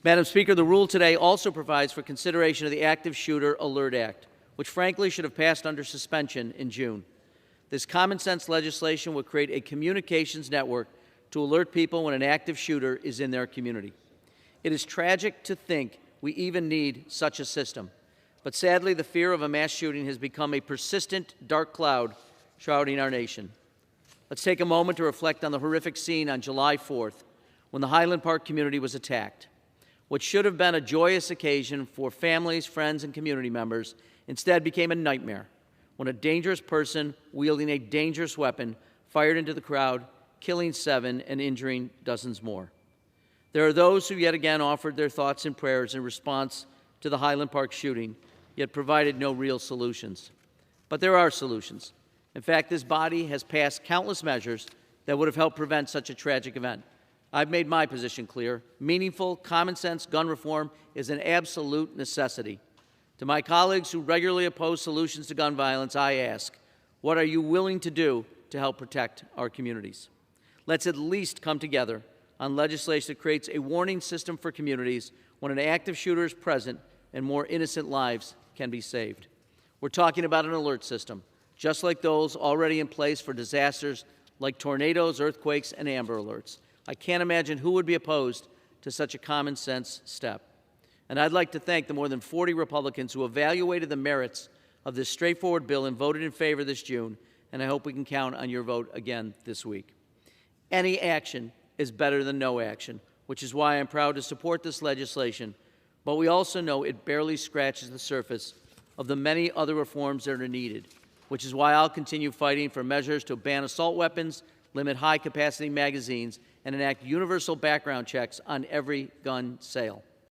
Madam Speaker, the rule today also provides for consideration of the Active Shooter Alert Act, which frankly should have passed under suspension in June. This common-sense legislation would create a communications network to alert people when an active shooter is in their community. It is tragic to think we even need such a system, but sadly the fear of a mass shooting has become a persistent dark cloud shrouding our nation. Let's take a moment to reflect on the horrific scene on July 4th when the Highland Park community was attacked. What should have been a joyous occasion for families, friends, and community members instead became a nightmare when a dangerous person wielding a dangerous weapon fired into the crowd, killing 7 and injuring dozens more. There are those who yet again offered their thoughts and prayers in response to the Highland Park shooting, yet provided no real solutions. But there are solutions. In fact, this body has passed countless measures that would have helped prevent such a tragic event. I've made my position clear. Meaningful, common-sense gun reform is an absolute necessity. To my colleagues who regularly oppose solutions to gun violence, I ask, what are you willing to do to help protect our communities? Let's at least come together on legislation that creates a warning system for communities when an active shooter is present and more innocent lives can be saved. We're talking about an alert system, just like those already in place for disasters like tornadoes, earthquakes, and Amber Alerts. I can't imagine who would be opposed to such a common-sense step. And I'd like to thank the more than 40 Republicans who evaluated the merits of this straightforward bill and voted in favor this June, and I hope we can count on your vote again this week. Any action is better than no action, which is why I'm proud to support this legislation, but we also know it barely scratches the surface of the many other reforms that are needed, which is why I'll continue fighting for measures to ban assault weapons, limit high-capacity magazines, and enact universal background checks on every gun sale.